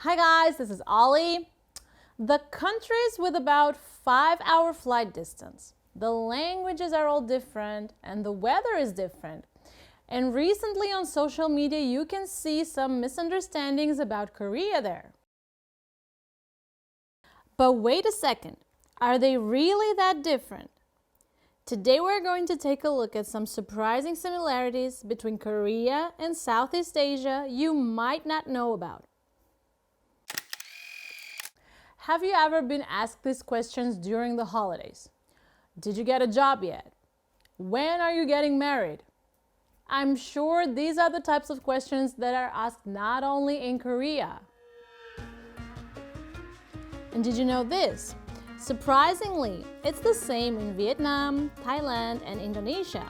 Hi guys, this is Ollie. The countries with about 5-hour flight distance. The languages are all different and the weather is different. And recently on social media you can see some misunderstandings about Korea there. But wait a second, are they really that different? Today we're going to take a look at some surprising similarities between Korea and Southeast Asia you might not know about. Have you ever been asked these questions during the holidays? Did you get a job yet? When are you getting married? I'm sure these are the types of questions that are asked not only in Korea. And did you know this? Surprisingly, it's the same in Vietnam, Thailand, and Indonesia.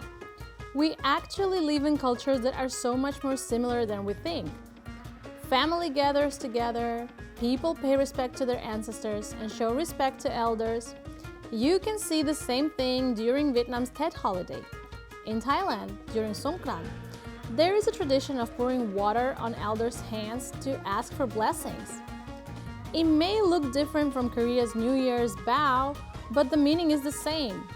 We actually live in cultures that are so much more similar than we think. Family gathers together, people pay respect to their ancestors and show respect to elders. You can see the same thing during Vietnam's Tet holiday. In Thailand, during Songkran, there is a tradition of pouring water on elders' hands to ask for blessings. It may look different from Korea's New Year's bow, but the meaning is the same.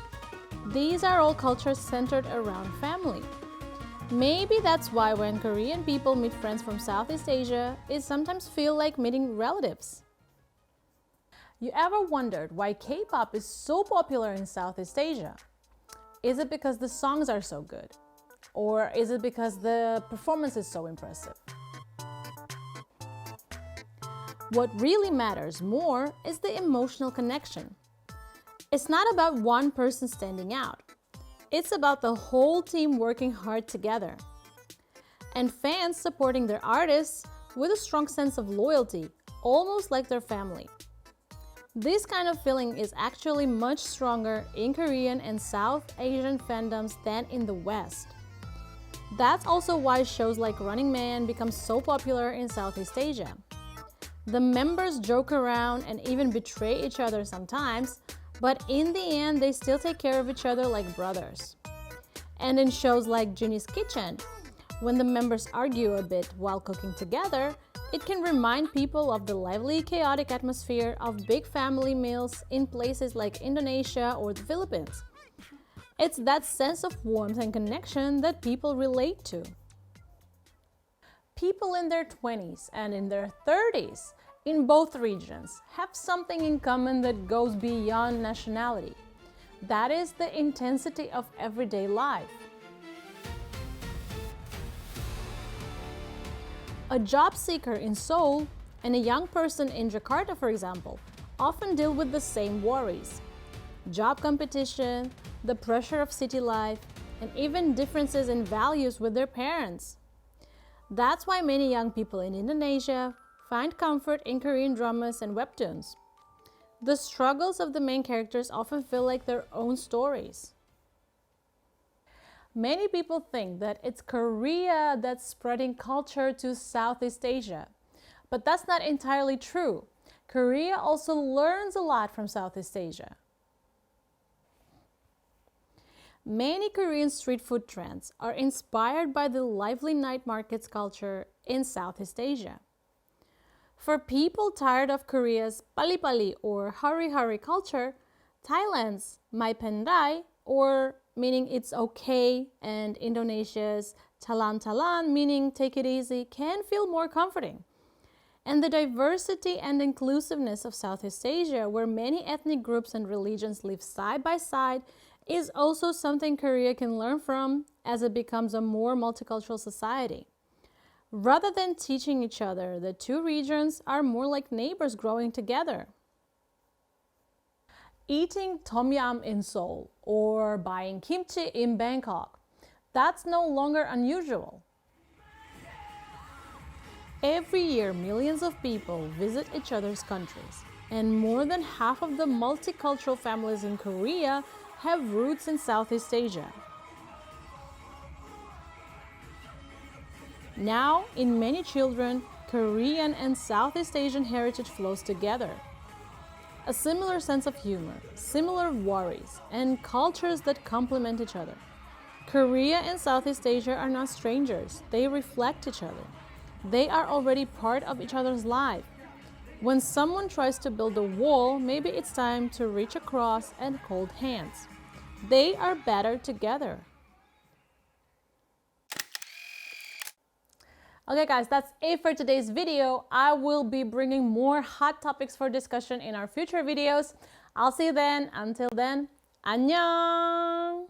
These are all cultures centered around family. Maybe that's why when Korean people meet friends from Southeast Asia, it sometimes feels like meeting relatives. You ever wondered why K-pop is so popular in Southeast Asia? Is it because the songs are so good? Or is it because the performance is so impressive? What really matters more is the emotional connection. It's not about one person standing out. It's about the whole team working hard together. And fans supporting their artists with a strong sense of loyalty, almost like their family. This kind of feeling is actually much stronger in Korean and South Asian fandoms than in the West. That's also why shows like Running Man become so popular in Southeast Asia. The members joke around and even betray each other sometimes, but in the end, they still take care of each other like brothers. And in shows like Juni's Kitchen, when the members argue a bit while cooking together, it can remind people of the lively, chaotic atmosphere of big family meals in places like Indonesia or the Philippines. It's that sense of warmth and connection that people relate to. People in their 20s and in their 30s in both regions have something in common that goes beyond nationality. That is the intensity of everyday life. A job seeker in Seoul and a young person in Jakarta, for example, often deal with the same worries. Job competition, the pressure of city life, and even differences in values with their parents. That's why many young people in Indonesia find comfort in Korean dramas and webtoons. The struggles of the main characters often feel like their own stories. Many people think that it's Korea that's spreading culture to Southeast Asia, but that's not entirely true. Korea also learns a lot from Southeast Asia. Many Korean street food trends are inspired by the lively night markets culture in Southeast Asia. For people tired of Korea's pali-pali or hari-hari culture, Thailand's mai pandai, or meaning it's okay, and Indonesia's talan-talan, meaning take it easy, can feel more comforting. And the diversity and inclusiveness of Southeast Asia, where many ethnic groups and religions live side by side, is also something Korea can learn from as it becomes a more multicultural society. Rather than teaching each other, the two regions are more like neighbors growing together. Eating tom yum in Seoul or buying kimchi in Bangkok, that's no longer unusual. Every year, millions of people visit each other's countries, and more than half of the multicultural families in Korea have roots in Southeast Asia. Now, in many children, Korean and Southeast Asian heritage flows together. A similar sense of humor, similar worries, and cultures that complement each other. Korea and Southeast Asia are not strangers, they reflect each other. They are already part of each other's life. When someone tries to build a wall, maybe it's time to reach across and hold hands. They are better together. Okay guys, that's it for today's video. I will be bringing more hot topics for discussion in our future videos. I'll see you then. Until then, 안녕!